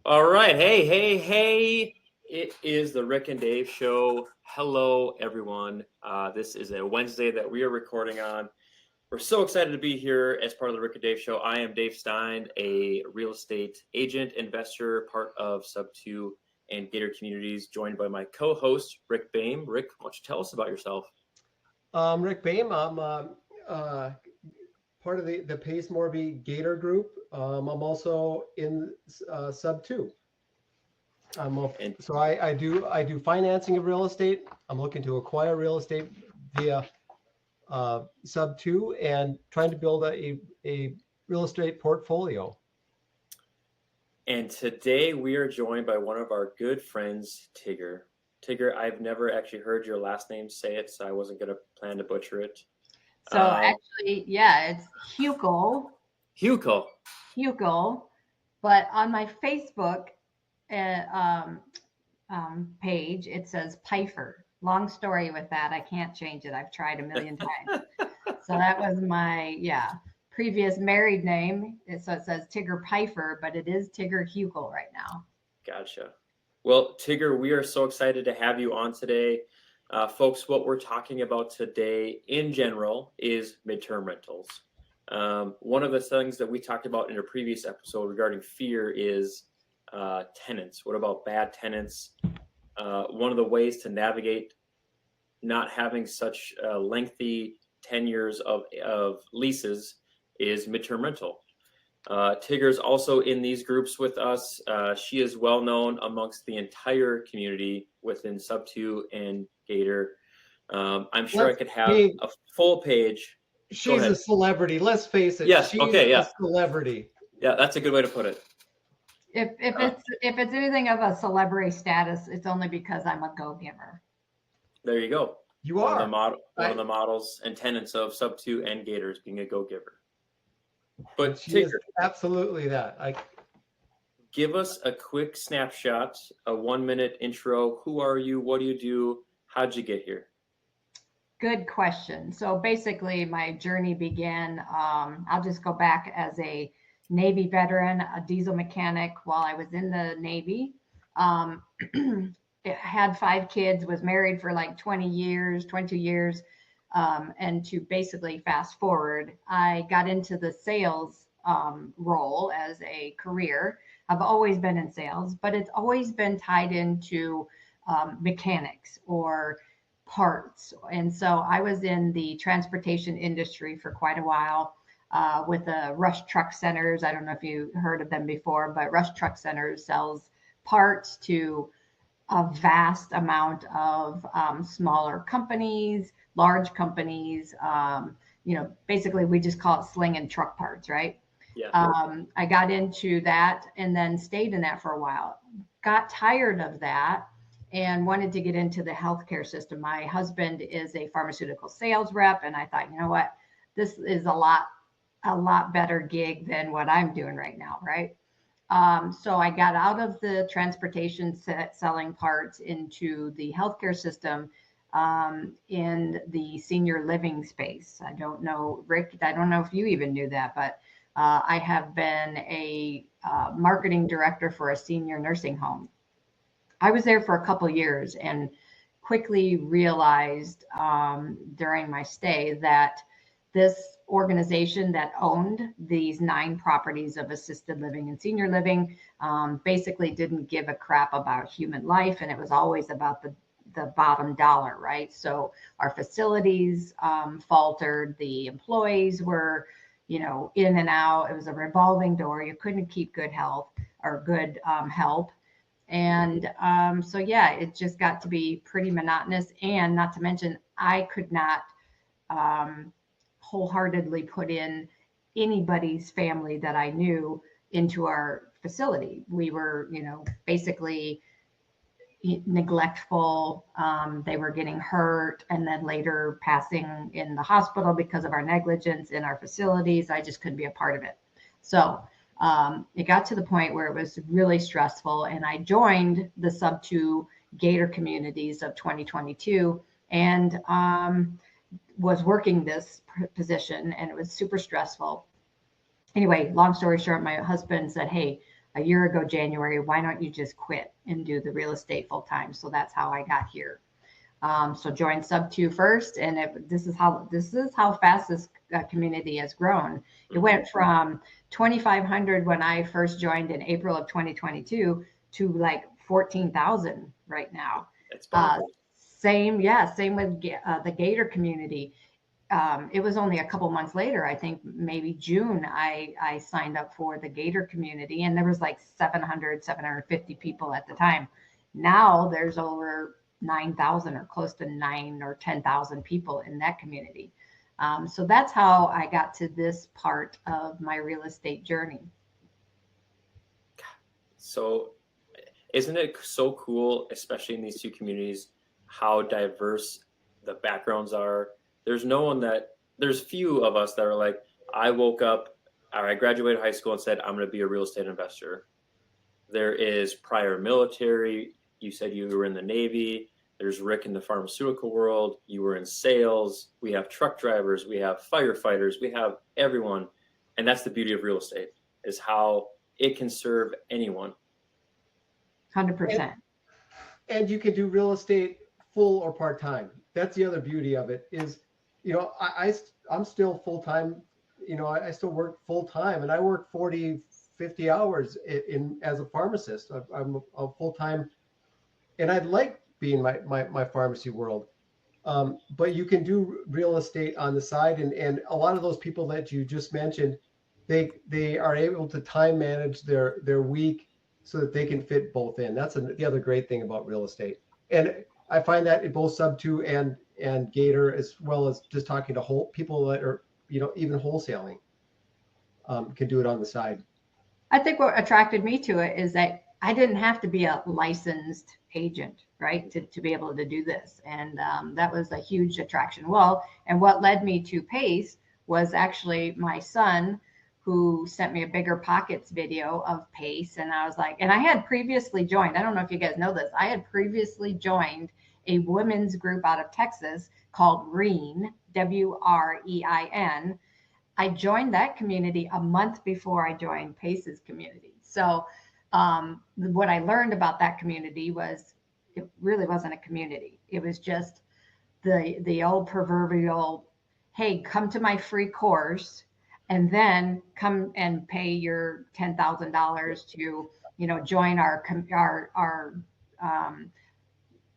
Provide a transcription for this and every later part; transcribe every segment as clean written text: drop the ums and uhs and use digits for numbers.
All right. Hey. It is the Rick and Dave show. Hello, everyone. This is a Wednesday that we are recording on. We're so excited to be here as part of the Rick and Dave show. I am Dave Stein, a real estate agent, investor, part of Sub2 and Gator Communities, joined by my co-host, Rick Boehm. Rick, why don't you tell us about yourself? Rick Boehm. I'm part of the Pace Morby Gator Group. I'm also in Sub2. And So I do financing of real estate. I'm looking to acquire real estate via Sub2 and trying to build a real estate portfolio. and today we are joined by one of our good friends, Tigger. Tigger, I've never actually heard your last name say it, so I wasn't going to plan to butcher it. So actually, yeah, it's Hugo. Hugo, but on my Facebook page, it says Pifer. Long story with that. I can't change it. I've tried a million times. So that was my, previous married name. So it says Tigger Pifer, but it is Tigger Hugo right now. Gotcha. Well, Tigger, we are so excited to have you on today. Folks, what we're talking about today in general is midterm rentals. One of the things that we talked about in a previous episode regarding fear is tenants. What about bad tenants? One of the ways to navigate not having such lengthy tenures of leases is midterm rental. Tigger's also in these groups with us. She is well known amongst the entire community within Sub2 and Gator. I'm sure I could have a full page. She's a celebrity. Let's face it. Yes. She's Okay. Yeah. a celebrity. Yeah, that's a good way to put it. If it's anything of a celebrity status, it's only because I'm a go-giver. There you go. You are one of the models and tenants of Sub2 and Gators being a go-giver. But she Tigger, is absolutely that. Give us a quick snapshot, a 1-minute intro. Who are you? What do you do? How'd you get here? Good question. So basically, my journey began. I'll just go back as a Navy veteran, a diesel mechanic while I was in the Navy. Had 5 kids, was married for like 22 years. And to basically fast forward, I got into the sales role as a career. I've always been in sales, but it's always been tied into mechanics or parts. And so I was in the transportation industry for quite a while with the Rush Truck Centers. I don't know if you heard of them before, but Rush Truck Centers sells parts to a vast amount of smaller companies, large companies. Basically we just call it sling and truck parts, right? Yeah. I got into that and then stayed in that for a while. Got tired of that and wanted to get into the healthcare system. My husband is a pharmaceutical sales rep, and I thought, you know what, this is a lot better gig than what I'm doing right now, right? So I got out of the transportation selling parts into the healthcare system in the senior living space. I don't know, Rick, I don't know if you even knew that, but I have been a marketing director for a senior nursing home. I was there for a couple of years and quickly realized during my stay that this organization that owned these 9 properties of assisted living and senior living basically didn't give a crap about human life, and it was always about the bottom dollar, right? So our facilities faltered, the employees were, in and out. It was a revolving door. You couldn't keep good health or good help. And so, yeah, it just got to be pretty monotonous. And not to mention, I could not wholeheartedly put in anybody's family that I knew into our facility. We were, basically neglectful. They were getting hurt and then later passing in the hospital because of our negligence in our facilities. I just couldn't be a part of it. So it got to the point where it was really stressful, and I joined the Sub2 Gator communities of 2022 and was working this position, and it was super stressful. Anyway, long story short, my husband said, hey, a year ago, January, why don't you just quit and do the real estate full time? So that's how I got here. So joined sub 2 first, and this is how fast this community has grown. It went from 2,500 when I first joined in April of 2022 to like 14,000 right now. It's powerful. Same with the Gator community. It was only a couple months later, I think maybe June, I signed up for the Gator community, and there was like 750 people at the time. Now there's over 9,000 or close to 9 or 10,000 people in that community. So that's how I got to this part of my real estate journey. So isn't it so cool, especially in these two communities, how diverse the backgrounds are? There's few of us that are like, I woke up or I graduated high school and said, I'm going to be a real estate investor. There is prior military. You said you were in the Navy. There's Rick in the pharmaceutical world. You were in sales. We have truck drivers. We have firefighters. We have everyone. And that's the beauty of real estate, is how it can serve anyone. 100%. And you can do real estate full or part-time. That's the other beauty of it is, I'm still full-time, I still work full-time, and I work 40, 50 hours as a pharmacist. I'm a full-time, and I'd like being my pharmacy world. But you can do real estate on the side, and a lot of those people that you just mentioned, they are able to time manage their week so that they can fit both in. That's the other great thing about real estate. And I find that in both sub 2 and Gator, as well as just talking to people that are, even wholesaling, can do it on the side. I think what attracted me to it is that I didn't have to be a licensed agent, right, to be able to do this. And that was a huge attraction. Well, and what led me to Pace was actually my son, who sent me a Bigger Pockets video of Pace. And I was like, and I had previously joined, I don't know if you guys know this, I had previously joined a women's group out of Texas called REIN, WREIN. I joined that community a month before I joined Pace's community. So what I learned about that community was it really wasn't a community. It was just the old proverbial, hey, come to my free course and then come and pay your $10,000 to, join our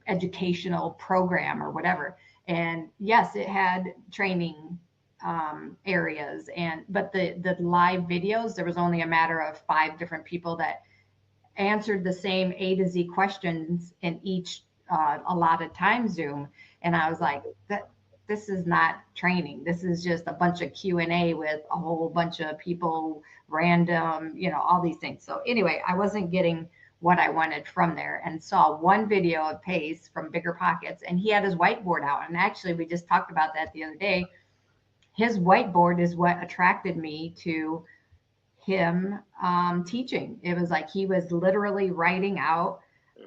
educational program or whatever. And yes, it had training areas, but the live videos, there was only a matter of 5 different people that answered the same A to Z questions in each allotted time Zoom. And I was like, this is not training. This is just a bunch of Q&A with a whole bunch of people, random, all these things. So anyway, I wasn't getting what I wanted from there, and saw one video of Pace from Bigger Pockets, and he had his whiteboard out. And actually, we just talked about that the other day. His whiteboard is what attracted me to him teaching. It was like he was literally writing out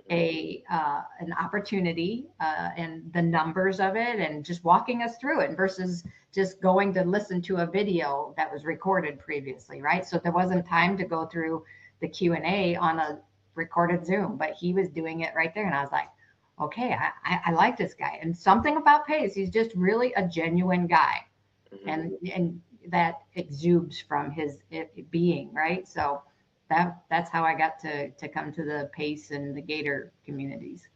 an opportunity and the numbers of it, and just walking us through it versus just going to listen to a video that was recorded previously, right? So there wasn't time to go through the Q&A on a recorded Zoom, but he was doing it right there. And I was like, okay, I like this guy. And something about Pace, he's just really a genuine guy. And that exudes from his being, right? So that's how I got to come to the Pace and the Gator communities.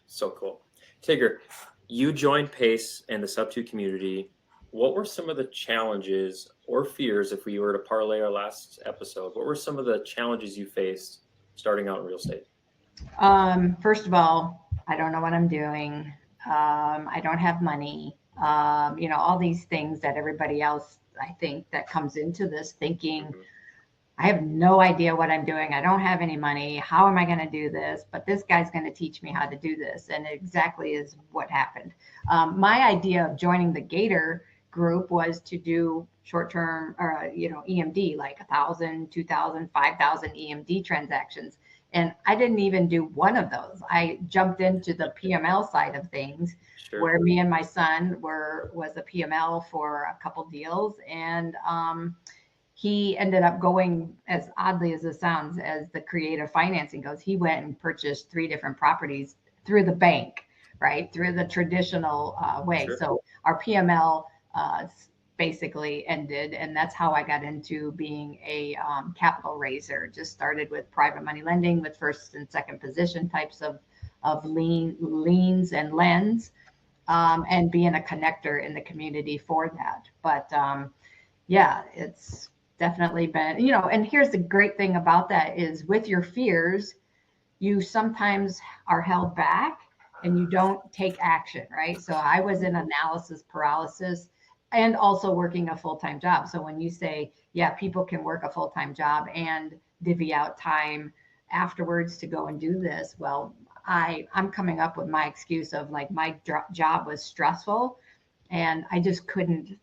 So cool. Tigger, you joined Pace and the sub 2 community. What were some of the challenges or fears, if we were to parlay our last episode, what were some of the challenges you faced starting out in real estate? First of all, I don't know what I'm doing. I don't have money. All these things that everybody else, I think, that comes into this thinking, I have no idea what I'm doing. I don't have any money. How am I going to do this? But this guy's going to teach me how to do this. And it exactly is what happened. My idea of joining the Gator group was to do short-term, EMD, like 1,000, 2,000, 5,000 EMD transactions. And I didn't even do one of those. I jumped into the PML side of things, sure, where me and my son was a PML for a couple deals. And he ended up going, as oddly as it sounds, as the creative financing goes, he went and purchased 3 different properties through the bank, right? Through the traditional way. Sure. So our PML basically ended, and that's how I got into being a capital raiser. Just started with private money lending with first and second position types of liens and lends, and being a connector in the community for that. But yeah, it's definitely been, and here's the great thing about that is with your fears, you sometimes are held back and you don't take action, right? So I was in analysis paralysis and also working a full-time job. So when you say, yeah, people can work a full-time job and divvy out time afterwards to go and do this, well, I'm coming up with my excuse of like my job was stressful and I just couldn't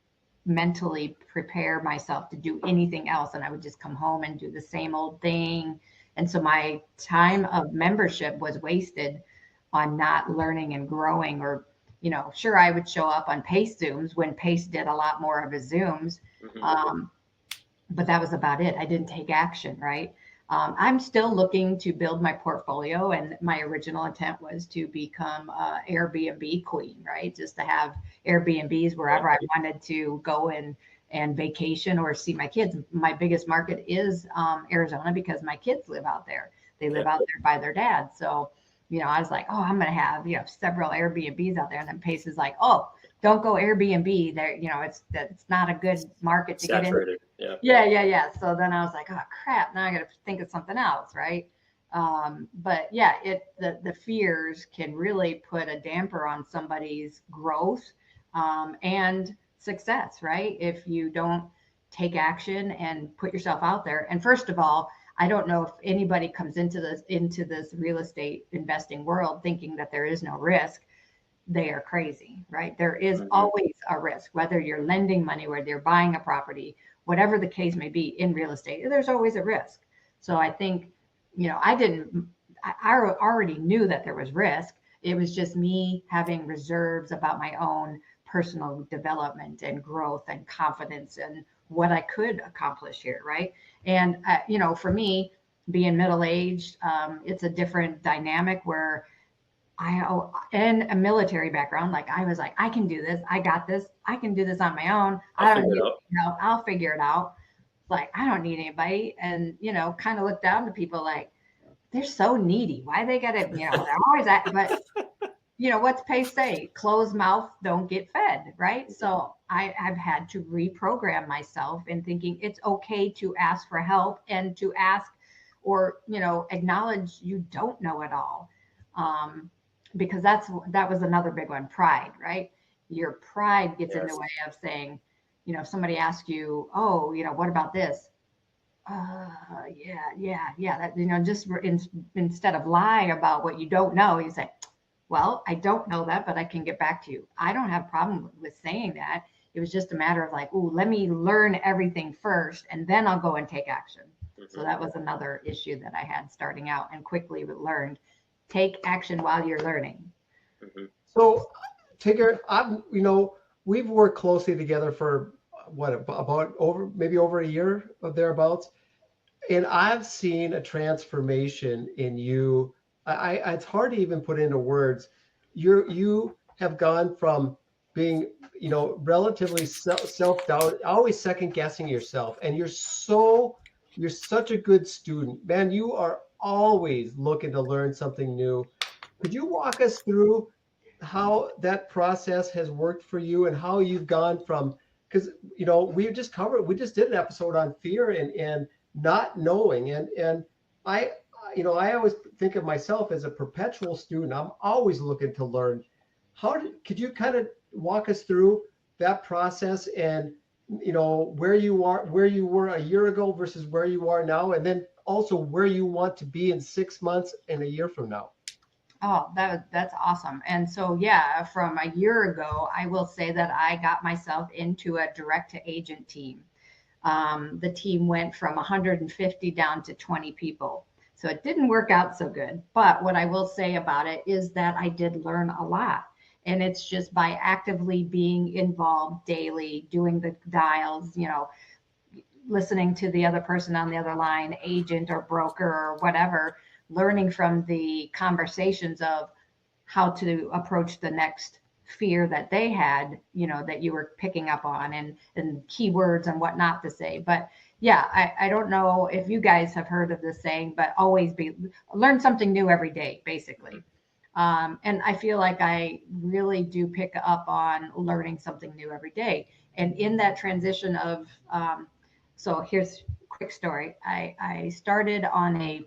mentally prepare myself to do anything else. And I would just come home and do the same old thing. And so my time of membership was wasted on not learning and growing. Or, sure, I would show up on PACE Zooms when PACE did a lot more of his Zooms. But that was about it. I didn't take action, right? I'm still looking to build my portfolio, and my original intent was to become a Airbnb queen, right? Just to have Airbnbs wherever I wanted to go and vacation or see my kids. My biggest market is Arizona because my kids live out there. They live out there by their dad. So, I was like, oh, I'm going to have, several Airbnbs out there. And then Pace is like, oh, don't go Airbnb there. It's not a good market to Saturated. get in. Yeah. So then I was like, oh crap, now I got to think of something else. Right. But yeah, the fears can really put a damper on somebody's growth, and success, right? If you don't take action and put yourself out there. And first of all, I don't know if anybody comes into this real estate investing world thinking that there is no risk. They are crazy, right? There is always a risk, whether you're lending money, whether you're buying a property, whatever the case may be in real estate, there's always a risk. So I think, I already knew that there was risk. It was just me having reserves about my own personal development and growth and confidence and what I could accomplish here, right? And, for me, being middle-aged, it's a different dynamic where in a military background, like I was like, I can do this. I got this. I can do this on my own. I'll figure it out. Like, I don't need anybody. And, kind of look down to people like, they're so needy. Why they got to, they're always at, but what's Pace say? Closed mouth don't get fed, right? So I've had to reprogram myself in thinking it's okay to ask for help and to ask or, acknowledge you don't know it all. Because that was another big one, pride, right? Your pride gets in the way of saying, if somebody asks you, oh, what about this? Yeah. That, just instead of lying about what you don't know, you say, well, I don't know that, but I can get back to you. I don't have a problem with saying that. It was just a matter of like, ooh, let me learn everything first, and then I'll go and take action. So that was another issue that I had starting out, and quickly learned, take action while you're learning. So, Tigger, we've worked closely together for about over a year or thereabouts, and I've seen a transformation in you. It's hard to even put into words. You have gone from being, relatively self-doubt, always second guessing yourself, and you're such a good student, man. You are always looking to learn something new. Could you walk us through how that process has worked for you and how you've gone from, because we just did an episode on fear and not knowing, and I always think of myself as a perpetual student. I'm always looking to learn. Could you kind of walk us through that process and where you were a year ago versus where you are now, and then also where you want to be in 6 months and a year from now? Oh, that's awesome. And so, yeah, from a year ago, I will say that I got myself into a direct to agent team. The team went from 150 down to 20 people. So it didn't work out so good. But what I will say about it is that I did learn a lot. And it's just by actively being involved daily, doing the dials, listening to the other person on the other line, agent or broker or whatever, learning from the conversations of how to approach the next fear that they had, that you were picking up on, and keywords and what not to say. But yeah, I don't know if you guys have heard of this saying, but always learn something new every day, basically. And I feel like I really do pick up on learning something new every day. And in that transition of, so here's a quick story. I started on a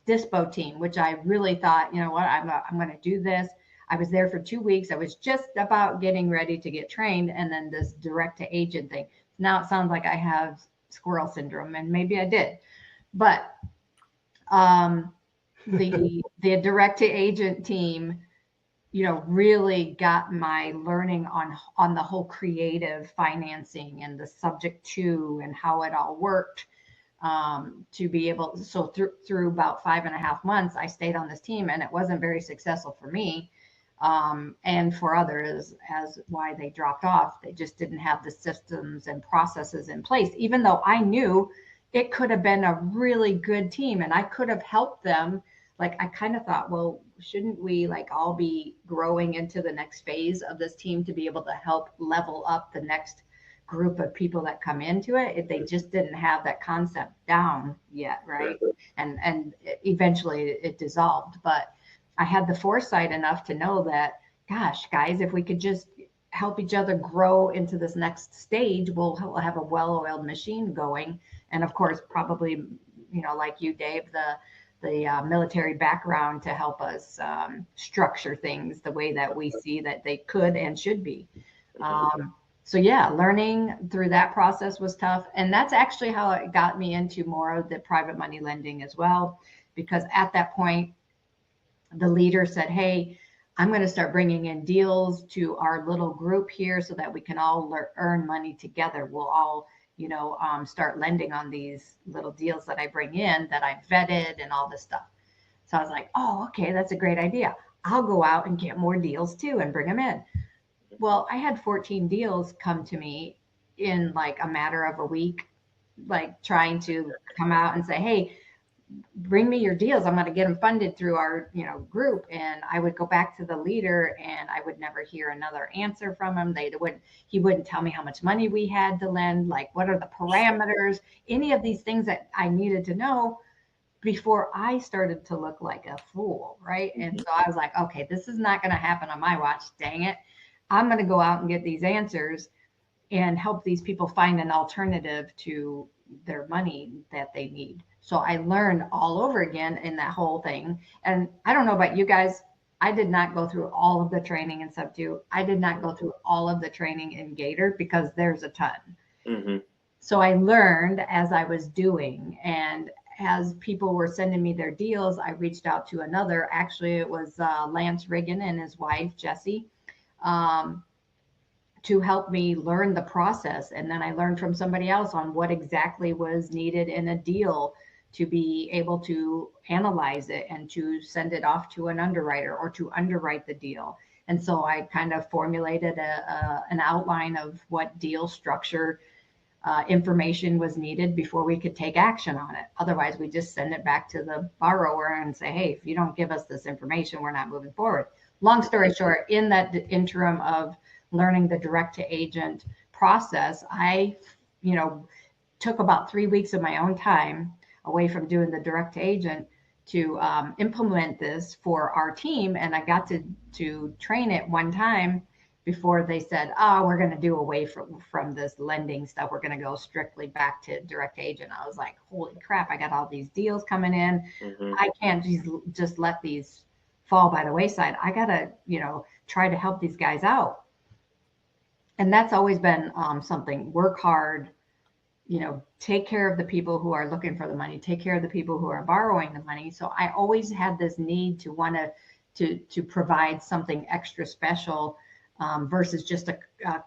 dispo team, which I really thought, you know what, I'm going to do this. I was there for 2 weeks. I was just about getting ready to get trained. And then this direct to agent thing. Now it sounds like I have squirrel syndrome, and maybe I did, but the direct to agent team, really got my learning on the whole creative financing and the subject to and how it all worked, to be able. So through about 5.5 months, I stayed on this team, and it wasn't very successful for me, and for others, as why they dropped off. They just didn't have the systems and processes in place, even though I knew it could have been a really good team and I could have helped them. Like, I kind of thought, well, shouldn't we all be growing into the next phase of this team to be able to help level up the next group of people that come into it? If they just didn't have that concept down yet, right? And eventually it dissolved. But I had the foresight enough to know that, gosh, guys, if we could just help each other grow into this next stage, we'll have a well-oiled machine going. And of course, probably, like you, Dave, the military background to help us structure things the way that we see that they could and should be. So yeah, learning through that process was tough. And that's actually how it got me into more of the private money lending as well. Because at that point, the leader said, hey, I'm going to start bringing in deals to our little group here so that we can all earn money together. We'll all, start lending on these little deals that I bring in that I've vetted and all this stuff. So I was like, oh, okay, that's a great idea. I'll go out and get more deals too and bring them in. Well, I had 14 deals come to me in a matter of a week, trying to come out and say, hey, bring me your deals. I'm going to get them funded through our, group. And I would go back to the leader and I would never hear another answer from him. He wouldn't tell me how much money we had to lend, what are the parameters, any of these things that I needed to know before I started to look like a fool. Right. And so I was like, okay, this is not going to happen on my watch. Dang it. I'm going to go out and get these answers and help these people find an alternative to their money that they need. So I learned all over again in that whole thing. And I don't know about you guys, I did not go through all of the training in Sub2. I did not go through all of the training in Gator because there's a ton. Mm-hmm. So I learned as I was doing, and as people were sending me their deals, I reached out to another. Actually, it was Lance Riggin and his wife, Jessie, to help me learn the process. And then I learned from somebody else on what exactly was needed in a deal to be able to analyze it and to send it off to an underwriter or to underwrite the deal. And so I kind of formulated an outline of what deal structure information was needed before we could take action on it. Otherwise, we just send it back to the borrower and say, hey, if you don't give us this information, we're not moving forward. Long story short, in that interim of learning the direct to agent process, I, took about 3 weeks of my own time away from doing the direct to agent to implement this for our team. And I got to train it one time before they said, oh, we're going to do away from this lending stuff. We're going to go strictly back to direct agent. I was like, holy crap, I got all these deals coming in. Mm-hmm. I can't just let these fall by the wayside. I got to, try to help these guys out. And that's always been something. Work hard, take care of the people who are looking for the money, take care of the people who are borrowing the money. So I always had this need to want to provide something extra special versus just a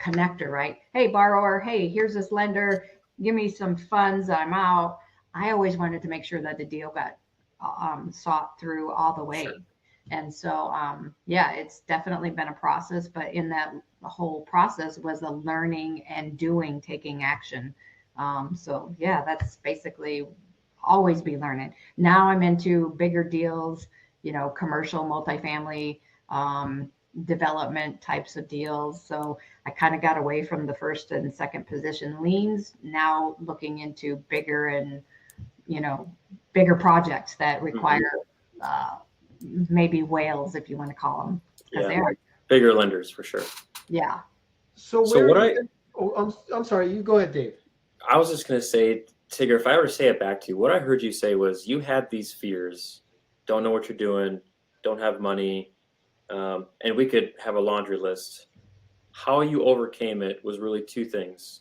connector, right? Hey, borrower, hey, here's this lender, give me some funds, I'm out. I always wanted to make sure that the deal got sought through all the way. Sure. And so, yeah, it's definitely been a process, but in that whole process was a learning and doing, taking action So yeah, that's basically always be learning. Now I'm into bigger deals, commercial multifamily development types of deals. So I kind of got away from the first and second position liens, now looking into bigger and, bigger projects that require maybe whales, if you want to call them, because they Yeah, are. bigger lenders for sure. Yeah. So So where what are you? I'm sorry. You go ahead, Dave. I was just gonna say, Tigger, if I were to say it back to you, what I heard you say was you had these fears, don't know what you're doing, don't have money, and we could have a laundry list. How you overcame it was really two things: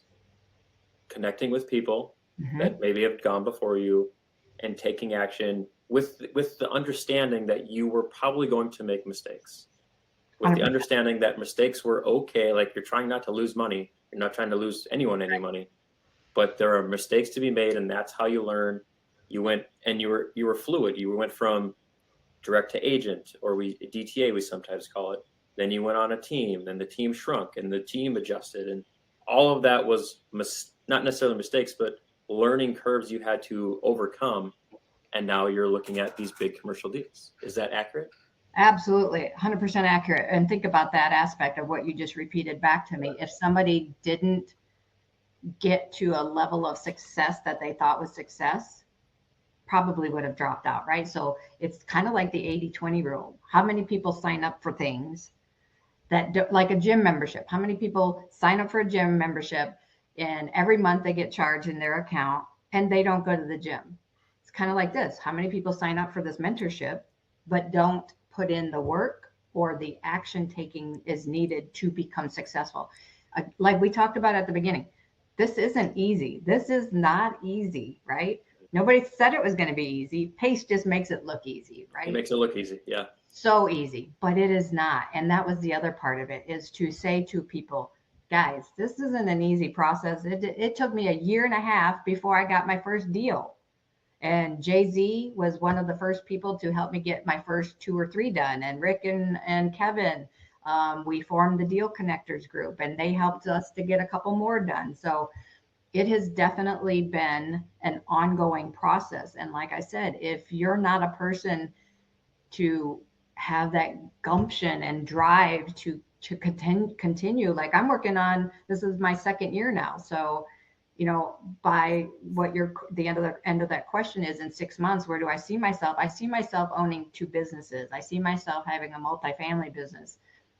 connecting with people Mhm. that maybe have gone before you, and taking action with the understanding that you were probably going to make mistakes. With the 100%. understanding that mistakes were okay, like you're trying not to lose money, you're not trying to lose anyone any money, but there are mistakes to be made, and that's how you learn. You went and you were fluid. You went from direct to agent, or DTA we sometimes call it. Then you went on a team, then the team shrunk and the team adjusted, and all of that was not necessarily mistakes, but learning curves you had to overcome. And now you're looking at these big commercial deals. Is that accurate? Absolutely, 100% accurate. And think about that aspect of what you just repeated back to me. If somebody didn't get to a level of success that they thought was success, probably would have dropped out, right? So it's kind of like the 80-20 rule. How many people sign up for things that do, like a gym membership? How many people sign up for a gym membership and every month they get charged in their account and they don't go to the gym? It's kind of like this. How many people sign up for this mentorship but don't put in the work or the action taking is needed to become successful? Like we talked about at the beginning, this isn't easy. This is not easy, right? Nobody said it was going to be easy. Pace just makes it look easy, It right? makes it look easy. Yeah. So easy, but it is not. And that was the other part of it, is to say to people, guys, this isn't an easy process. It took me a year and a half before I got my first deal. And Jay-Z was one of the first people to help me get my first 2 or 3 done. And Rick and Kevin, we formed the Deal Connectors group and they helped us to get a couple more done. So it has definitely been an ongoing process. And like I said, if you're not a person to have that gumption and drive to continue, like I'm working on, this is my second year now. So, by what the end of that question is, in 6 months, where do I see myself? I see myself owning 2 businesses. I see myself having a multifamily business,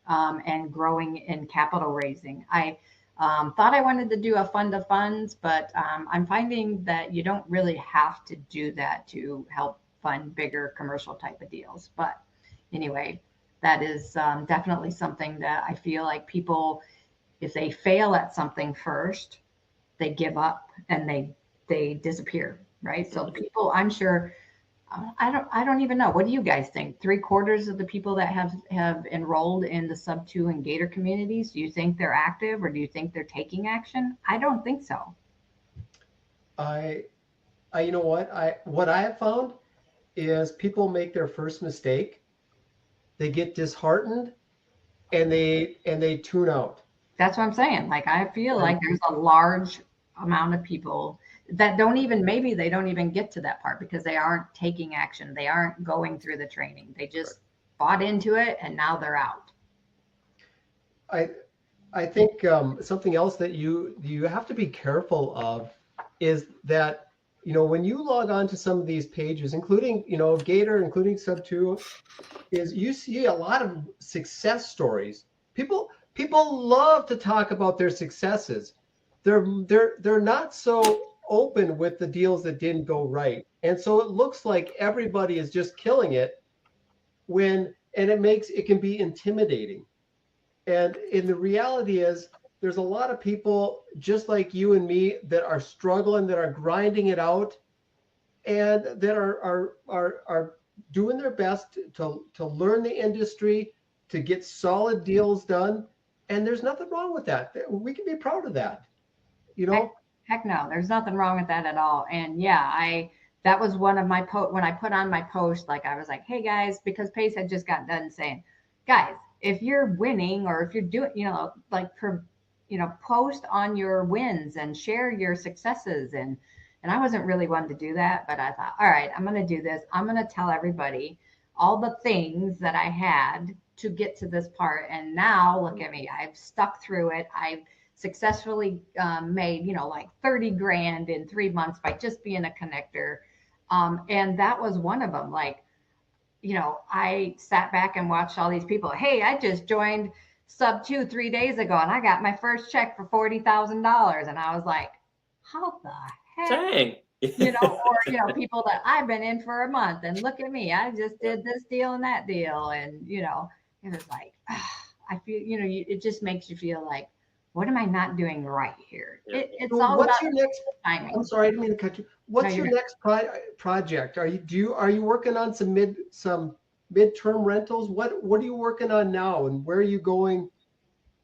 and growing in capital raising. I thought I wanted to do a fund of funds, but I'm finding that you don't really have to do that to help fund bigger commercial type of deals. But anyway, that is definitely something that I feel like people, if they fail at something first, they give up and they disappear, right? So people, I'm sure, I don't even know. What do you guys think? 3/4 of the people that have enrolled in the sub 2 and Gator communities, do you think they're active or do you think they're taking action? I don't think so. I, you know what I have found is people make their first mistake, they get disheartened, and they tune out. That's what I'm saying. Like, I feel And like there's a large amount of people that don't even, maybe they don't even get to that part because they aren't taking action. They aren't going through the training. They just bought into it and now they're out. I I think something else that you have to be careful of is that when you log on to some of these pages, including Gator, including Sub2, is you see a lot of success stories. People love to talk about their successes. They're not so open with the deals that didn't go right, and so it looks like everybody is just killing it and it can be intimidating. And the reality is, there's a lot of people just like you and me that are struggling, that are grinding it out, and that are doing their best to learn the industry, to get solid deals done. And there's nothing wrong with that. We can be proud of that. You Heck, know, heck no, there's nothing wrong with that at all. And yeah, that was one of my when I put on my post, like I was like, hey guys, because Pace had just got done saying, guys, if you're winning or if you're doing, like post on your wins and share your successes. And I wasn't really one to do that, but I thought, all right, I'm going to do this. I'm going to tell everybody all the things that I had to get to this part. And now look at me, I've stuck through it. I've successfully made, like 30 grand in 3 months by just being a connector. And that was one of them. Like, I sat back and watched all these people. Hey, I just joined Sub 2 3 days ago and I got my first check for $40,000. And I was like, how the heck? Dang. Or people that I've been in for a month and look at me, I just did this deal and that deal. And, it was like, I feel, it just makes you feel like, what am I not doing right here? Yeah. It's So all what's about your next? timing. I'm sorry, I didn't mean to cut you. What's No, your next project? Are you working on some midterm rentals? What are you working on now, and where are you going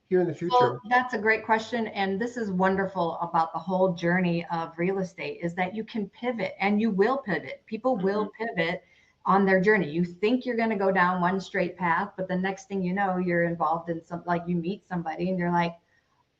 here in the future? Well, that's a great question. And this is wonderful about the whole journey of real estate is that you can pivot, and you will pivot. People will pivot on their journey. You think you're going to go down one straight path, but the next thing you know, you're involved in you meet somebody and you're like,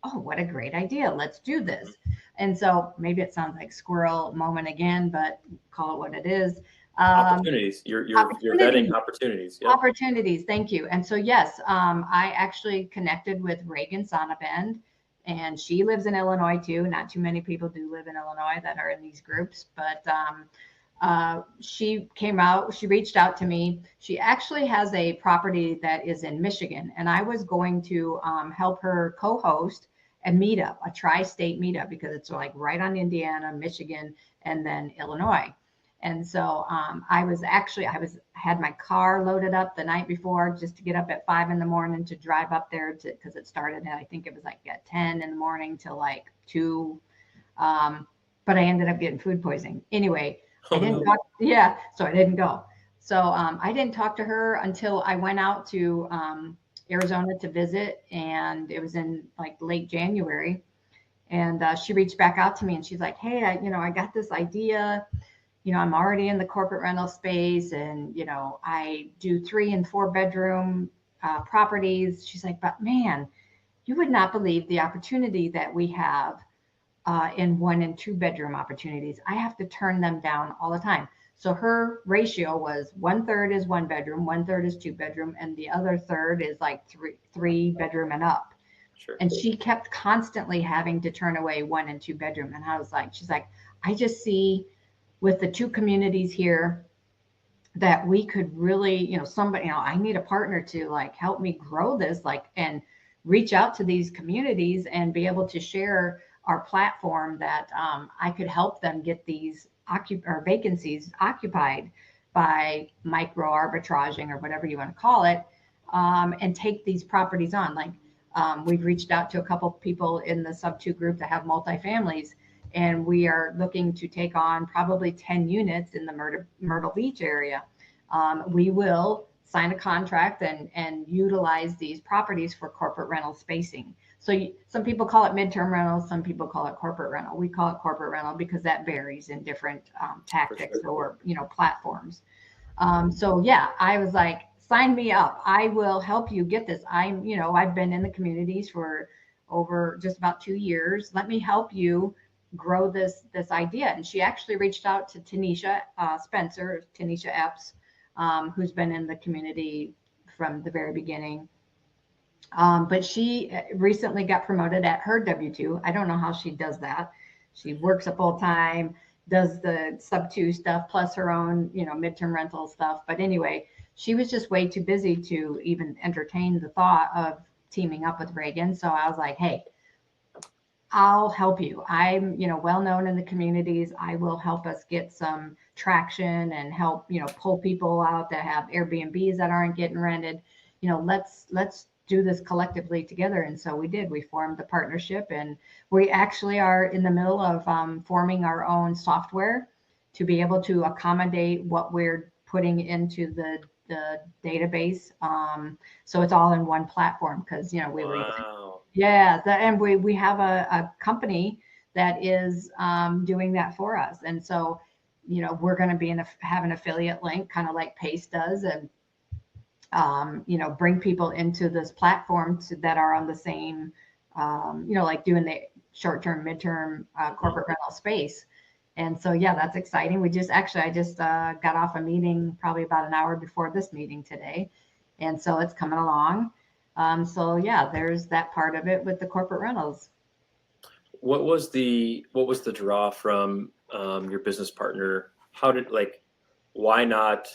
oh, what a great idea. Let's do this. And so maybe it sounds like squirrel moment again, but call it what it is. Opportunities. You're vetting opportunities. Yep. Opportunities. Thank you. And so, yes, I actually connected with Reagan Sonnabend, and she lives in Illinois too. Not too many people do live in Illinois that are in these groups, but she reached out to me. She actually has a property that is in Michigan, and I was going to help her co-host a meetup, a tri-state meetup, because it's like right on Indiana, Michigan, and then Illinois. And so I had my car loaded up the night before just to get up at 5 a.m. to drive up there because it started at, I think it was like at 10 a.m. till like 2. But I ended up getting food poisoning. Anyway, I didn't talk. Yeah, so I didn't go. So I didn't talk to her until I went out to Arizona to visit, and it was in like late January. And she reached back out to me, and she's like, "Hey, I got this idea. I'm already in the corporate rental space, and I do 3 and 4 bedroom properties." She's like, "But man, you would not believe the opportunity that we have in 1 and 2 bedroom opportunities. I have to turn them down all the time." So her ratio was 1/3 is 1 bedroom, 1/3 is 2 bedroom, and the other third is like 3 bedroom and up. Sure. And she kept constantly having to turn away 1 and 2 bedroom. And I was like, she's like, I just see with the 2 communities here that we could really, somebody, I need a partner to like help me grow this, and reach out to these communities and be able to share our platform that I could help them get these vacancies occupied by micro arbitraging or whatever you want to call it, and take these properties on. We've reached out to a couple of people in the Sub 2 group that have multifamilies, and we are looking to take on probably 10 units in the Myrtle Beach area. We will sign a contract and utilize these properties for corporate rental spacing. So some people call it midterm rental, some people call it corporate rental. We call it corporate rental because that varies in different tactics or platforms. So yeah, I was like, sign me up. I will help you get this. I've been in the communities for over just about 2 years. Let me help you grow this idea. And she actually reached out to Tanisha Epps, who's been in the community from the very beginning. But she recently got promoted at her W-2. I don't know how she does that. She works a full time, does the Sub 2 stuff, plus her own, midterm rental stuff. But anyway, she was just way too busy to even entertain the thought of teaming up with Reagan. So I was like, hey, I'll help you. I'm, well known in the communities. I will help us get some traction and help, pull people out that have Airbnbs that aren't getting rented. Let's do this collectively together. And so we did. We formed the partnership, and we actually are in the middle of forming our own software to be able to accommodate what we're putting into the database. So it's all in one platform because, we were and we have a company that is doing that for us. And so, we're going to have an affiliate link, kind of like Pace does, and bring people into this platform that are on the same like doing the short-term, midterm corporate rental space. And so, yeah, that's exciting. I just got off a meeting probably about an hour before this meeting today. And so it's coming along. So yeah, there's that part of it with the corporate rentals. What was the draw from your business partner? Why not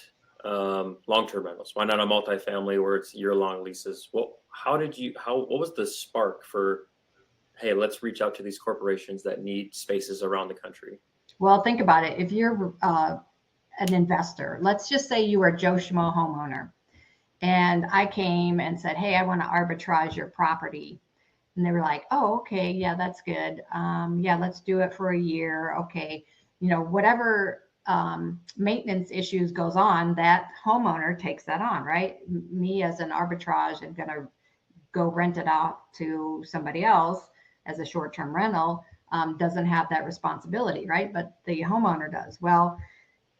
long-term rentals? Why not a multifamily where it's year-long leases? What was the spark for, hey, let's reach out to these corporations that need spaces around the country? Well, think about it. If you're an investor, let's just say you are Joe Schmo homeowner, and I came and said, hey, I want to arbitrage your property. And they were like, oh, okay, yeah, that's good. Yeah, let's do it for a year. Okay. Whatever maintenance issues goes on, that homeowner takes that on, right? Me as an arbitrage, I'm going to go rent it out to somebody else as a short-term rental, doesn't have that responsibility, right? But the homeowner does. Well,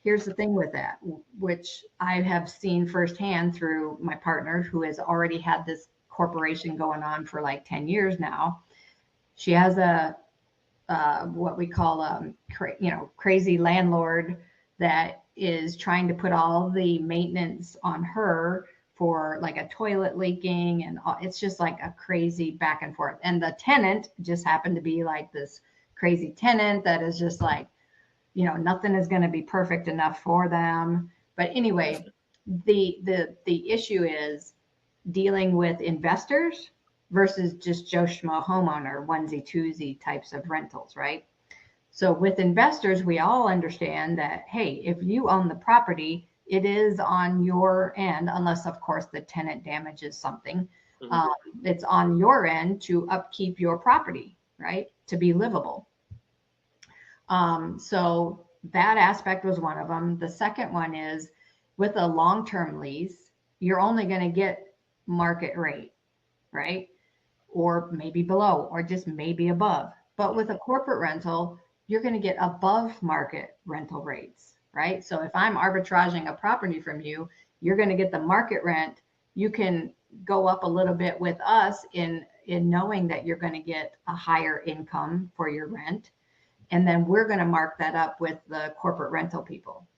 here's the thing with that, which I have seen firsthand through my partner who has already had this corporation going on for like 10 years now. She has a what we call crazy landlord that is trying to put all the maintenance on her for like a toilet leaking, and it's just like a crazy back and forth. And the tenant just happened to be like this crazy tenant that is just like, nothing is going to be perfect enough for them. But anyway, the issue is dealing with investors versus just Joe Schmo homeowner, onesie twosie types of rentals, right? So with investors, we all understand that, hey, if you own the property, it is on your end, unless of course the tenant damages something. It's on your end to upkeep your property, right? To be livable. So that aspect was one of them. The second one is with a long-term lease, you're only going to get market rate, right? Or maybe below, or just maybe above. But with a corporate rental, you're going to get above market rental rates, right? So if I'm arbitraging a property from you, you're going to get the market rent. You can go up a little bit with us in knowing that you're going to get a higher income for your rent. And then we're going to mark that up with the corporate rental people.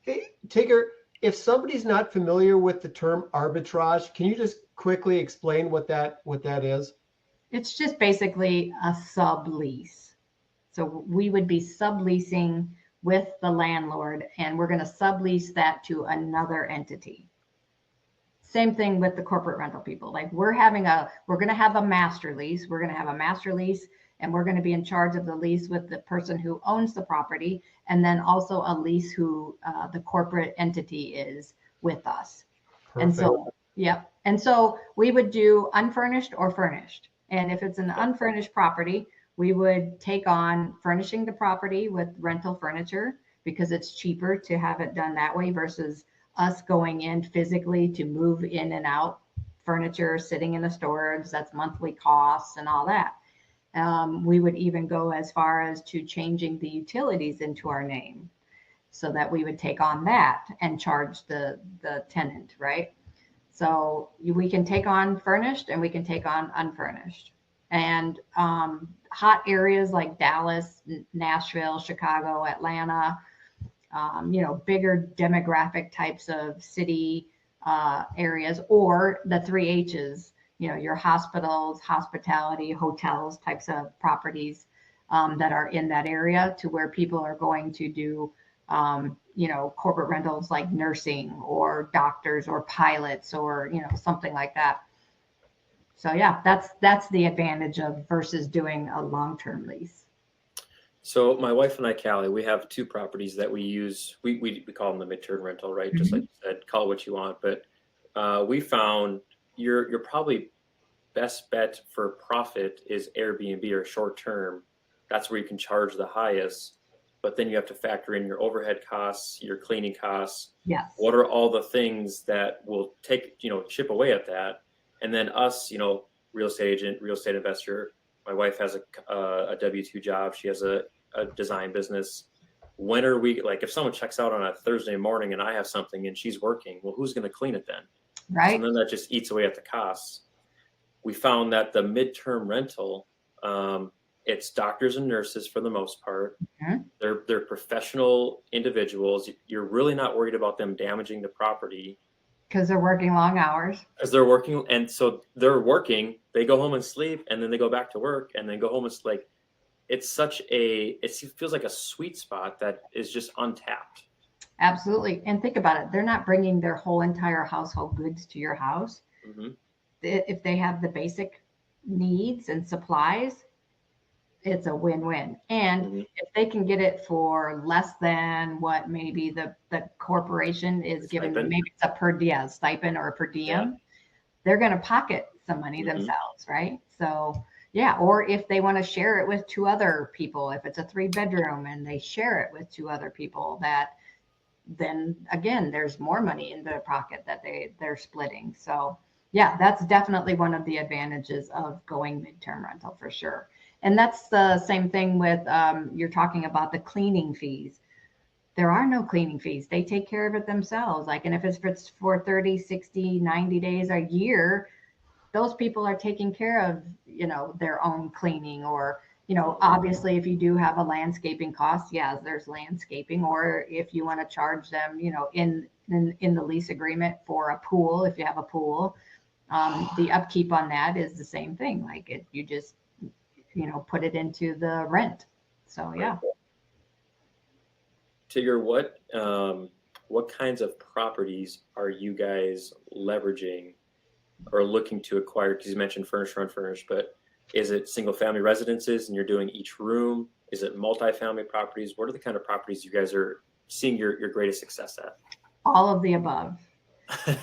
Hey, Tigger, if somebody's not familiar with the term arbitrage, can you just quickly explain what that is? It's just basically a sublease. So we would be subleasing with the landlord, and we're going to sublease that to another entity. Same thing with the corporate rental people. Like we're going to have a master lease. We're going to have a master lease, and we're going to be in charge of the lease with the person who owns the property, and then also a lease who the corporate entity is with us. Perfect. And so, yep. And so we would do unfurnished or furnished. And if it's an unfurnished property, we would take on furnishing the property with rental furniture because it's cheaper to have it done that way versus us going in physically to move in and out furniture, sitting in the storage, that's monthly costs and all that. We would even go as far as to changing the utilities into our name so that we would take on that and charge the tenant, right? So we can take on furnished and we can take on unfurnished. And hot areas like Dallas, Nashville, Chicago, Atlanta, bigger demographic types of city areas, or the 3 H's, your hospitals, hospitality, hotels types of properties that are in that area to where people are going to do, corporate rentals like nursing or doctors or pilots or, something like that. So yeah, that's the advantage of versus doing a long-term lease. So my wife and I, Callie, we have 2 properties that we use. We call them the midterm rental, right? Just like you said, call it what you want. But we found your probably best bet for profit is Airbnb or short term. That's where you can charge the highest. But then you have to factor in your overhead costs, your cleaning costs. Yes. What are all the things that will chip away at that? And then us, real estate agent, real estate investor. My wife has a W-2 job. She has a design business. When are we, like, if someone checks out on a Thursday morning and I have something and she's working, well, who's going to clean it then? Right. So then that just eats away at the costs. we found that the midterm rental, it's doctors and nurses for the most part. Mhm. They're professional individuals. You're really not worried about them damaging the property Because they're working long hours. because they're working, and so they're working. They go home and sleep, and then they go back to work, and then go home and like it's such a it feels like a sweet spot that is just untapped. Absolutely. And think about it. They're not bringing their whole entire household goods to your house. Hmm. If they have the basic needs and supplies, it's a win-win. And Hmm. if they can get it for less than what maybe the corporation is giving them, Stipend. maybe it's a stipend or a per Yeah. diem, they're going to pocket some money Mhm. themselves, right? So yeah, or if they want to share it with two other people, if it's a 3-bedroom and they share it with two other people, that then again, there's more money in their pocket that they're splitting. So yeah, that's definitely one of the advantages of going midterm rental for sure. And that's the same thing with you're talking about the cleaning fees. There are no cleaning fees. They take care of it themselves. Like, and if it's for 30, 60, 90 days, a year, those people are taking care of, their own cleaning. Or, obviously if you do have a landscaping cost, yes, there's landscaping. Or if you want to charge them, in the lease agreement for a pool, if you have a pool, the upkeep on that is the same thing. Like you just, put it into the rent. So yeah. Tigger, what kinds of properties are you guys leveraging or looking to acquire? Because you mentioned furnished or unfurnished, but is it single family residences and you're doing each room? Is it multifamily properties? What are the kind of properties you guys are seeing your greatest success All of the above.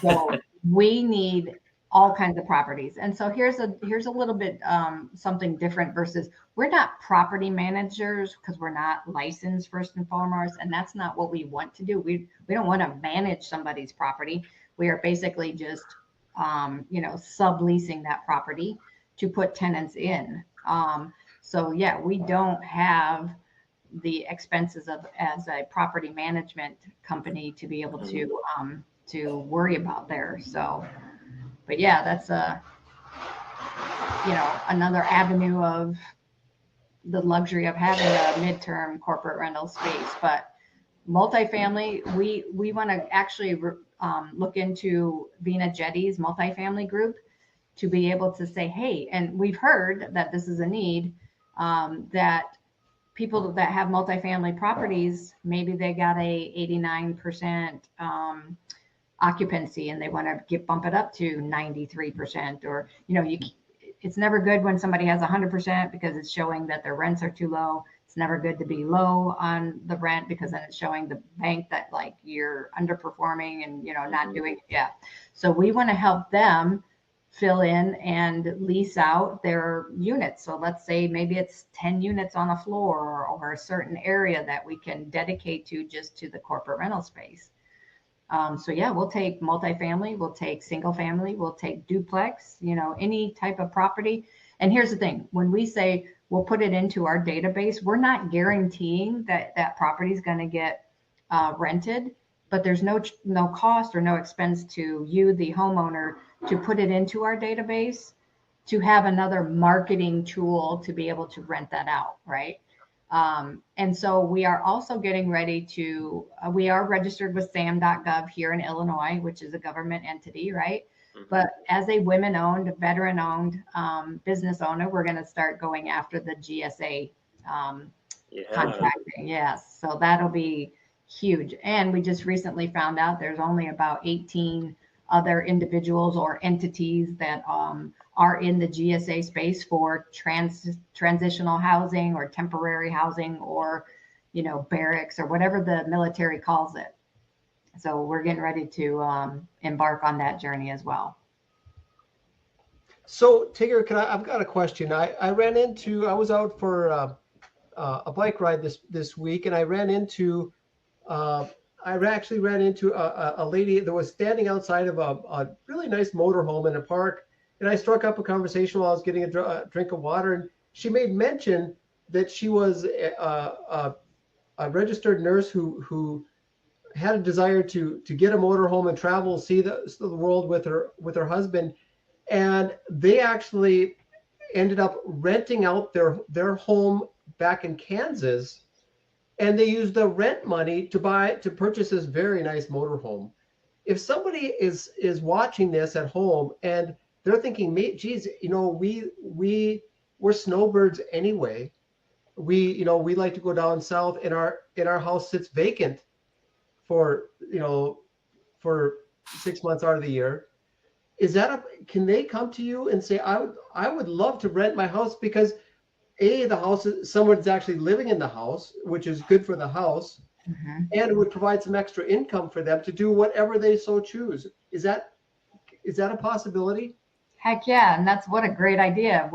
So we need all kinds of properties. And so here's a little bit something different versus we're not property managers because we're not licensed first and foremost. And that's not what we want to do. We don't want to manage somebody's property. We are basically just, subleasing that property to put tenants in. So yeah, we don't have the expenses of as a property management company to be able to worry about there. So, but yeah, that's another avenue of the luxury of having a midterm corporate rental space. But multifamily, we want to actually look into Vina Jetty's multifamily group to be able to say, hey, and we've heard that this is a need, that people that have multifamily properties, maybe they got a 89% occupancy and they want to bump it up to 93%. Or, it's never good when somebody has 100% because it's showing that their rents are too low. It's never good to be low on the rent because then it's showing the bank that like you're underperforming and, not doing it. Yeah. So we want to help them fill in and lease out their units. So let's say maybe it's 10 units on a floor or a certain area that we can dedicate to just to the corporate rental space. So yeah, we'll take multifamily, we'll take single family, we'll take duplex, any type of property. And here's the thing, when we say we'll put it into our database, we're not guaranteeing that that property is going to get rented, but there's no cost or no expense to you, the homeowner, to put it into our database to have another marketing tool to be able to rent that out, right? And so we are also getting ready to, we are registered with SAM.gov here in Illinois, which is a government entity, right? at? But as a women-owned, veteran-owned business owner, we're going to start going after the GSA Yeah. contracting. Yes. So that'll be huge. And we just recently found out there's only about 18 other individuals or entities that are in the GSA space for transitional housing or temporary housing or, barracks or whatever the military calls it. So we're getting ready to embark on that journey as well. So Tigger, I've got a question. I was out for a bike ride this week, and I actually ran into a lady that was standing outside of a really nice motorhome in a park, and I struck up a conversation while I was getting a drink of water, and she made mention that she was a registered nurse who had a desire to get a motorhome and travel, see the world with her husband. and they actually ended up renting out their home back in Kansas, and they used the rent money to purchase this very nice motorhome. If somebody is watching this at home and they're thinking, geez, we're snowbirds anyway. We like to go down south, and our house sits vacant for for 6 months out of the year. Can they come to you and say, I would love to rent my house because the house someone's actually living in the house, which is good for the house, Mhm. and it would provide some extra income for them to do whatever they so choose. Is that a possibility? Heck yeah. And that's what a great idea.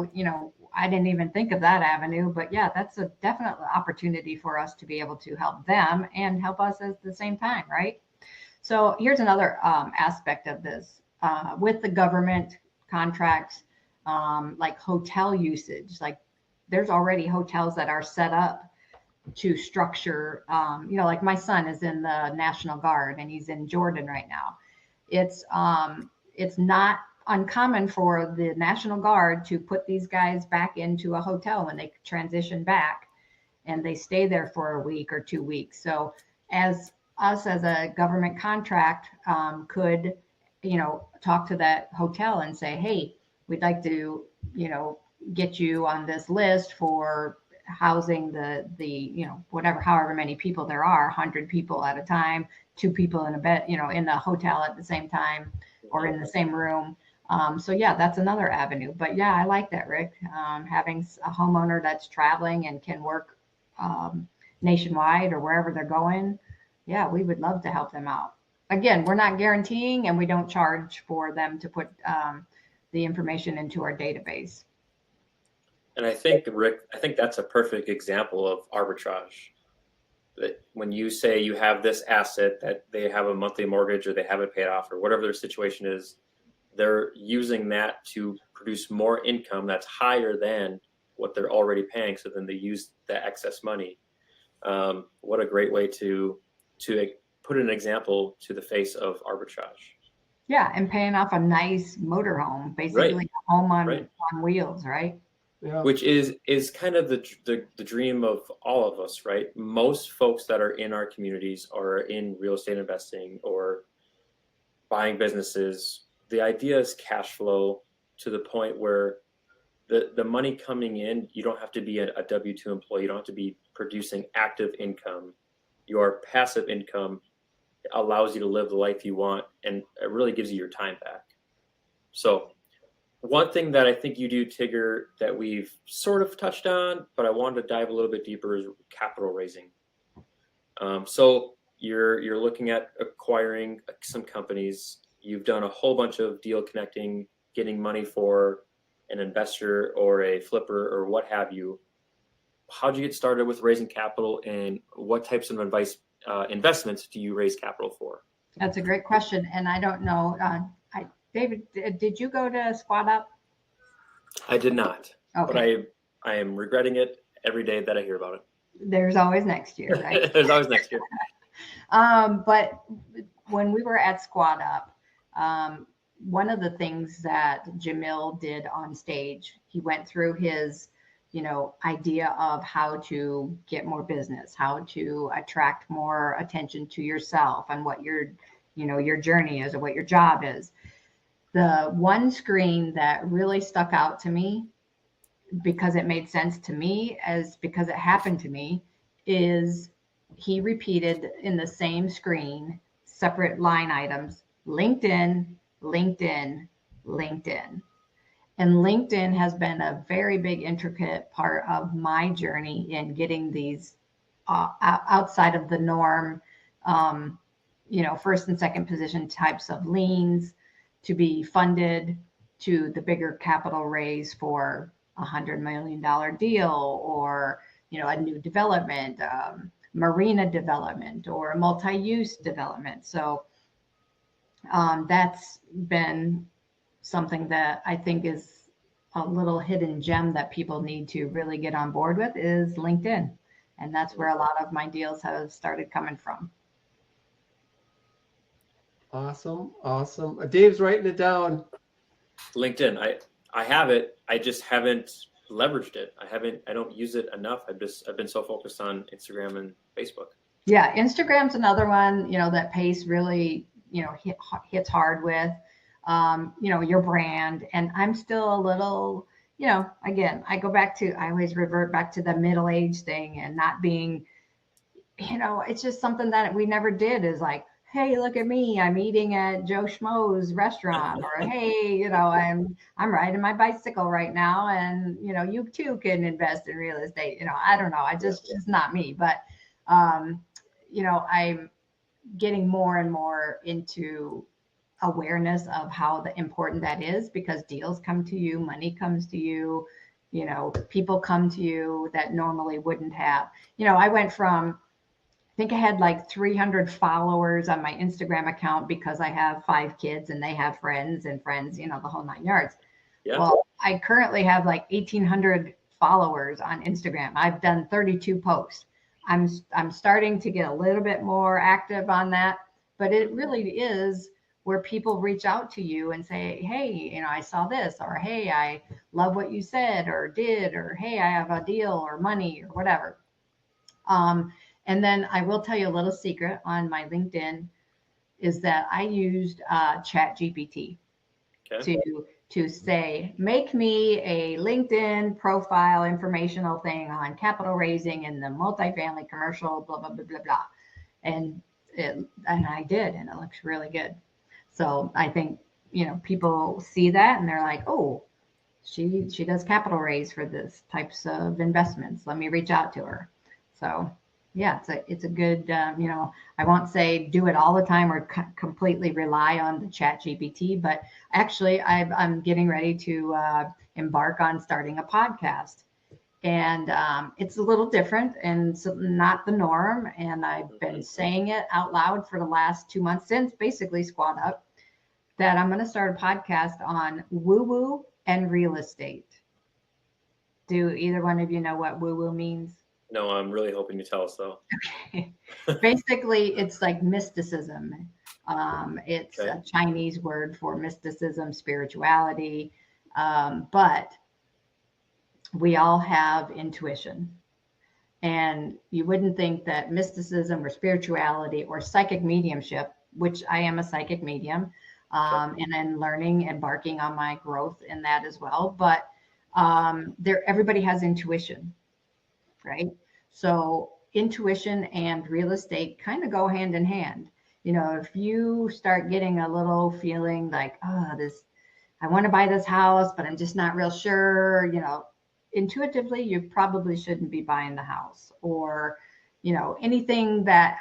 I didn't even think of that avenue, but yeah, that's a definite opportunity for us to be able to help them and help us at the same time, right? So here's another aspect of this with the government contracts, like hotel usage. Like there's already hotels that are set up to structure. Like my son is in the National Guard and he's in Jordan right now. It's not uncommon for the National Guard to put these guys back into a hotel when they transition back, and they stay there for a week or 2 weeks. So as us as a government contract could, talk to that hotel and say, hey, we'd like to, get you on this list for housing the whatever, however many people there are, 100 people at a time, 2 people in a bed, in the hotel at the same time or in the same room. So yeah, that's another avenue. But yeah, I like that, Rick. Having a homeowner that's traveling and can work nationwide or wherever they're going. Yeah, we would love to help them out. Again, we're not guaranteeing, and we don't charge for them to put the information into our database. And I think, Rick, that's a perfect example of arbitrage. That when you say you have this asset that they have a monthly mortgage or they have it paid off or whatever their situation is, they're using that to produce more income that's higher than what they're already paying. So then they use the excess money. What a great way to put an example to the face of arbitrage. Yeah, and paying off a nice motorhome, basically Right, a home right. on wheels, right? Yeah. Which is kind of the dream of all of us, right? Most folks that are in our communities or in real estate investing or buying businesses, the idea is cash flow to the point where the money coming in, you don't have to be a W-2 employee. You don't have to be producing active income. Your passive income allows you to live the life you want, and it really gives you your time back. So one thing that I think you do, Tigger, that we've sort of touched on, but I wanted to dive a little bit deeper, is capital raising. So you're looking at acquiring some companies. You've done a whole bunch of deal connecting, getting money for an investor or a flipper or what have you. How'd you get started with raising capital, and what types of investments do you raise capital for? That's a great question. And I don't know, David, did you go to Squad Up? I did not, but Okay. I am regretting it every day that I hear about it. There's always next year, right? There's always next year. But when we were at Squad Up, one of the things that Jamil did on stage, he went through his, idea of how to get more business, how to attract more attention to yourself and what your journey is or what your job is. The one screen that really stuck out to me because it made sense to me as because it happened to me is he repeated in the same screen, separate line items, LinkedIn, LinkedIn, LinkedIn. And LinkedIn has been a very big, intricate part of my journey in getting these outside of the norm, first and second position types of liens to be funded to the bigger capital raise for $100 million deal or, a new development, marina development or multi-use development. So that's been something that I think is a little hidden gem that people need to really get on board with is LinkedIn. And that's where a lot of my deals have started coming from. Awesome. Awesome. Dave's writing it down. LinkedIn, I have it. I just haven't leveraged it. I don't use it enough. I've been so focused on Instagram and Facebook. Yeah, Instagram's another one, that Pace really, hits hard with, your brand. And I'm still a little, again, I always revert back to the middle age thing and not being, it's just something that we never did is like, hey, look at me, I'm eating at Joe Schmo's restaurant, or hey, I'm riding my bicycle right now, and you too can invest in real estate. I don't know, just not me. But I'm getting more and more into awareness of how important that is, because deals come to you, money comes to you, people come to you that normally wouldn't have. I went from, I think I had like 300 followers on my Instagram account because I have 5 kids and they have friends, the whole 9 yards. Yeah. Well, I currently have like 1,800 followers on Instagram. I've done 32 posts. I'm starting to get a little bit more active on that, but it really is where people reach out to you and say, hey, I saw this, or hey, I love what you said or did, or hey, I have a deal or money or whatever. And then I will tell you a little secret on my LinkedIn is that I used Chat GPT to say, make me a LinkedIn profile informational thing on capital raising in the multifamily commercial, blah, blah, blah, blah, blah. And I did, and it looks really good. So I think, people see that and they're like, oh, she does capital raise for this types of investments. Let me reach out to her. So yeah, it's a good, I won't say do it all the time or completely rely on the Chat GPT, but actually I'm getting ready to embark on starting a podcast. And it's a little different and it's not the norm. And I've been saying it out loud for the last 2 months since basically Squad Up, that I'm going to start a podcast on woo-woo and real estate. Do either one of you know what woo-woo means? No, I'm really hoping you tell us though. Okay. Basically, it's like mysticism. It's a Chinese word for mysticism, spirituality. But we all have intuition. And you wouldn't think that mysticism or spirituality or psychic mediumship, which I am a psychic medium, and then learning, embarking on my growth in that as well. But everybody has intuition. Right? So intuition and real estate kind of go hand in hand. If you start getting a little feeling like, I want to buy this house, but I'm just not real sure, intuitively, you probably shouldn't be buying the house, or, anything that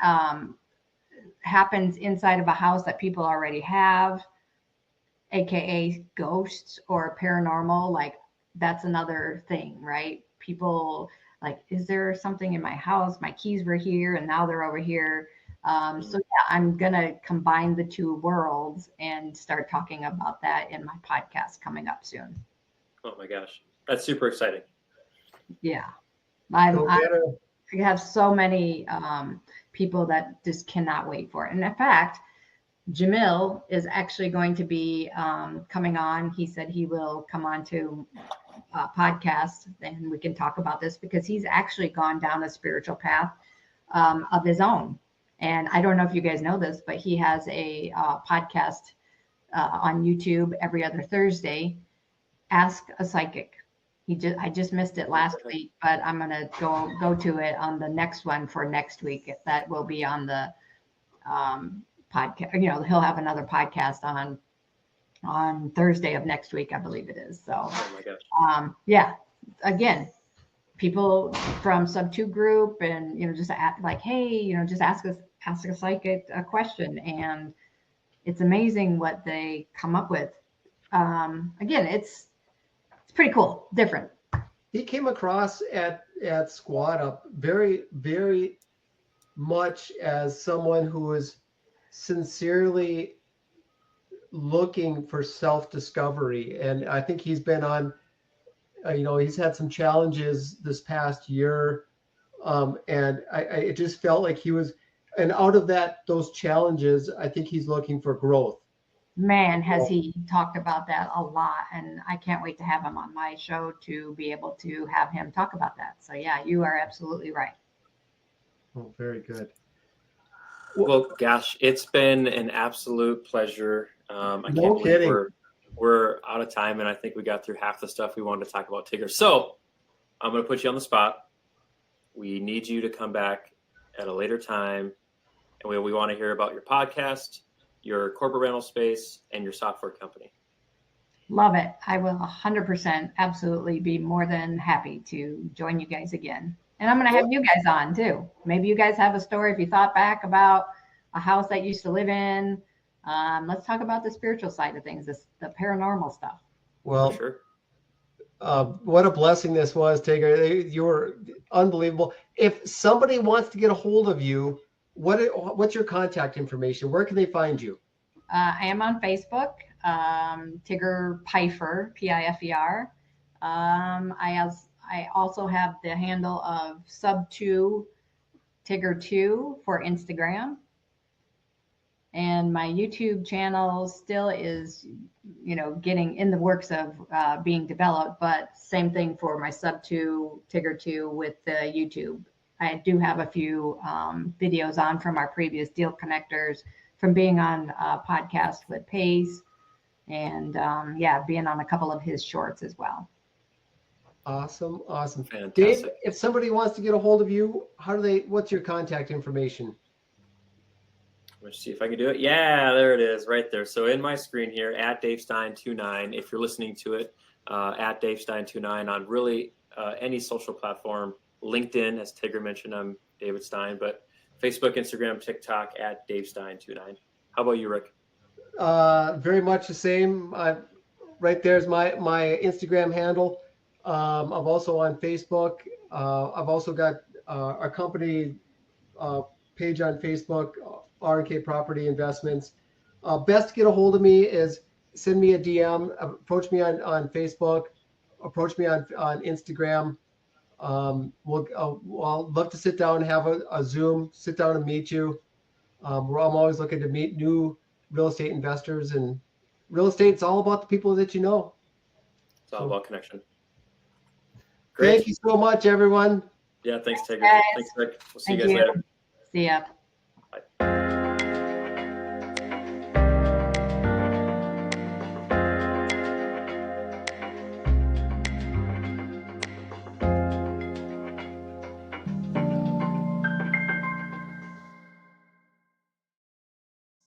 happens inside of a house that people already have, AKA ghosts or paranormal, like that's another thing, right? People like, is there something in my house? My keys were here and now they're over here. So yeah, I'm going to combine the two worlds and start talking about that in my podcast coming up soon. Oh my gosh. That's super exciting. Yeah. I have so many people that just cannot wait for it. And in fact, Jamil is actually going to be coming on. He said he will come on to podcast, and we can talk about this because he's actually gone down a spiritual path of his own. And I don't know if you guys know this, but he has a podcast on YouTube every other Thursday, Ask a Psychic. I just missed it last week, but I'm gonna go to it on the next one for next week. That will be on the podcast. He'll have another podcast on Thursday of next week, I believe it is. So, oh my gosh. Yeah, again, people from sub 2 group, and just act like, hey, just ask a psychic a question, and it's amazing what they come up with. Again, it's pretty cool, different. He came across at Squad Up very, very much as someone who was sincerely looking for self-discovery. And I think he's been on, he's had some challenges this past year. And it just felt like he was, and out of those challenges, I think he's looking for growth. man, has he talked about that a lot. And I can't wait to have him on my show to be able to have him talk about that. So yeah, you are absolutely right. Oh, very good. Well, gosh, it's been an absolute pleasure. I can't No believe kidding. we're out of time, and I think we got through half the stuff we wanted to talk about, Tigger. So I'm going to put you on the spot. We need you to come back at a later time, and we want to hear about your podcast, your corporate rental space, and your software company. Love it. I will 100% absolutely be more than happy to join you guys again. And I'm going to have you guys on too. Maybe you guys have a story if you thought back about a house that you used to live in. Let's talk about the spiritual side of things, the paranormal stuff. Well, For sure. What a blessing this was, Tigger. You were unbelievable. If somebody wants to get a hold of you, what's your contact information? Where can they find you? I am on Facebook, Tigger Pifer, Pifer. I also have the handle of sub2 Tigger 2 for Instagram. And my YouTube channel still is, getting in the works of being developed, but same thing for my sub2 Tigger 2 with the YouTube. I do have a few videos on from our previous deal connectors, from being on a podcast with Pace, and being on a couple of his shorts as well. Awesome. Fantastic. Dave, if somebody wants to get a hold of you, what's your contact information? Let's see if I can do it. Yeah, there it is, right there. So in my screen here, at Dave Stein 29, if you're listening to it, at Dave Stein 29 on really any social platform. LinkedIn, as Tigger mentioned, I'm David Stein, but Facebook, Instagram, TikTok, at Dave Stein 29. How about you, Rick? Very much the same. Right there's my Instagram handle. I'm also on Facebook. I've also got our company page on Facebook, R&K Property Investments. Best to get a hold of me is send me a DM, approach me on Facebook, approach me on Instagram. I'll love to sit down and have a Zoom, sit down and meet you. I'm always looking to meet new real estate investors, and real estate's all about the people that you know. It's all about connection. Great. Thank you so much, everyone. Yeah, thanks, Tigger. Guys. Thanks, Rick. We'll see Thank you guys later. See ya. Bye.